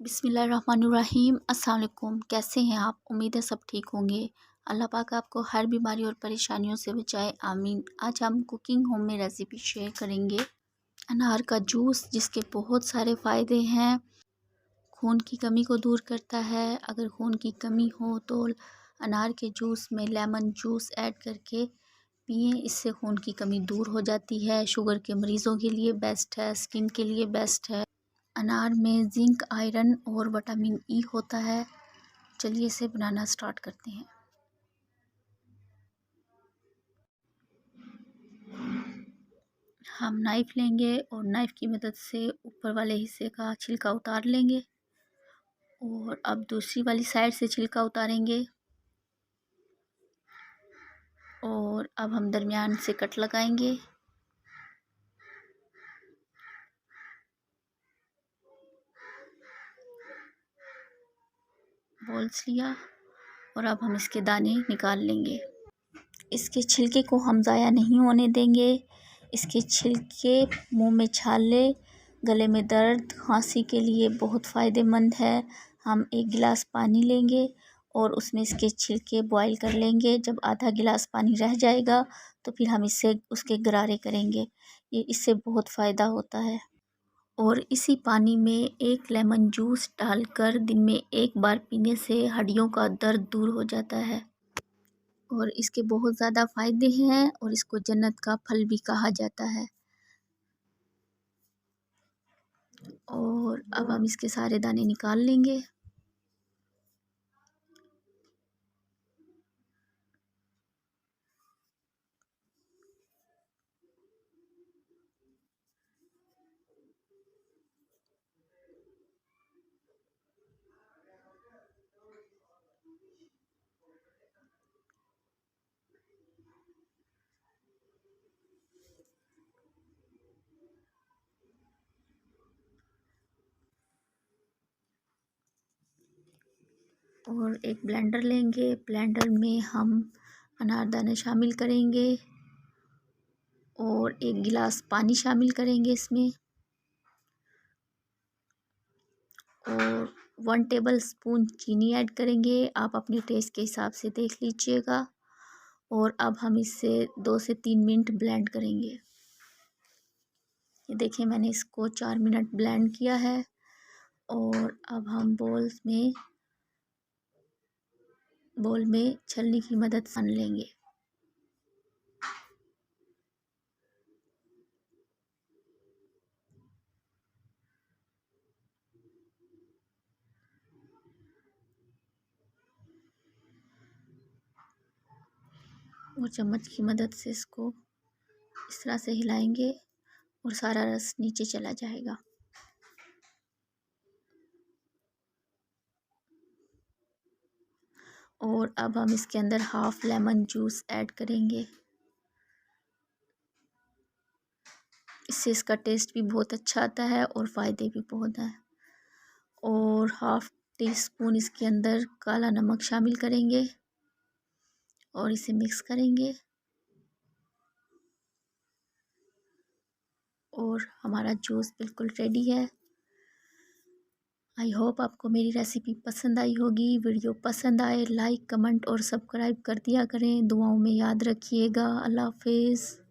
बिस्मिल्लाहिर्रहमानिर्रहीम। अस्सलाम वालेकुम। कैसे हैं आप? उम्मीद है सब ठीक होंगे। अल्लाह पाक आपको हर बीमारी और परेशानियों से बचाए, आमीन। आज हम कुकिंग होम में रेसिपी शेयर करेंगे अनार का जूस, जिसके बहुत सारे फ़ायदे हैं। खून की कमी को दूर करता है। अगर खून की कमी हो तो अनार के जूस में लेमन जूस ऐड करके पिएँ, इससे खून की कमी दूर हो जाती है। शुगर के मरीज़ों के लिए बेस्ट है, स्किन के लिए बेस्ट है। अनार में जिंक, आयरन और विटामिन ई होता है। चलिए इसे बनाना स्टार्ट करते हैं। हम नाइफ़ लेंगे और नाइफ़ की मदद से ऊपर वाले हिस्से का छिलका उतार लेंगे और अब दूसरी वाली साइड से छिलका उतारेंगे और अब हम दरमियान से कट लगाएंगे। बॉल्स लिया और अब हम इसके दाने निकाल लेंगे। इसके छिलके को हम ज़ाया नहीं होने देंगे। इसके छिलके मुंह में छाले, गले में दर्द, खांसी के लिए बहुत फ़ायदेमंद है। हम एक गिलास पानी लेंगे और उसमें इसके छिलके बॉईल कर लेंगे। जब आधा गिलास पानी रह जाएगा तो फिर हम इससे उसके गरारे करेंगे। ये इससे बहुत फ़ायदा होता है। और इसी पानी में एक लेमन जूस डालकर दिन में एक बार पीने से हड्डियों का दर्द दूर हो जाता है और इसके बहुत ज़्यादा फ़ायदे हैं और इसको जन्नत का फल भी कहा जाता है। और अब हम इसके सारे दाने निकाल लेंगे। और एक ब्लेंडर लेंगे। ब्लेंडर में हम अनारदाने शामिल करेंगे और एक गिलास पानी शामिल करेंगे इसमें और 1 टेबल स्पून चीनी ऐड करेंगे। आप अपने टेस्ट के हिसाब से देख लीजिएगा। और अब हम इससे 2 से 3 मिनट ब्लेंड करेंगे। ये देखिए, मैंने इसको 4 मिनट ब्लेंड किया है और अब हम बोल में छलनी की मदद से सान लेंगे। और चम्मच की मदद से इसको इस तरह से हिलाएंगे और सारा रस नीचे चला जाएगा। और अब हम इसके अंदर हाफ लेमन जूस ऐड करेंगे। इससे इसका टेस्ट भी बहुत अच्छा आता है और फ़ायदे भी बहुत हैं। और हाफ टी स्पून इसके अंदर काला नमक शामिल करेंगे और इसे मिक्स करेंगे। और हमारा जूस बिल्कुल रेडी है। आई होप आपको मेरी रेसिपी पसंद आई होगी। वीडियो पसंद आए लाइक, कमेंट और सब्सक्राइब कर दिया करें। दुआओं में याद रखिएगा। अल्लाह हाफिज़।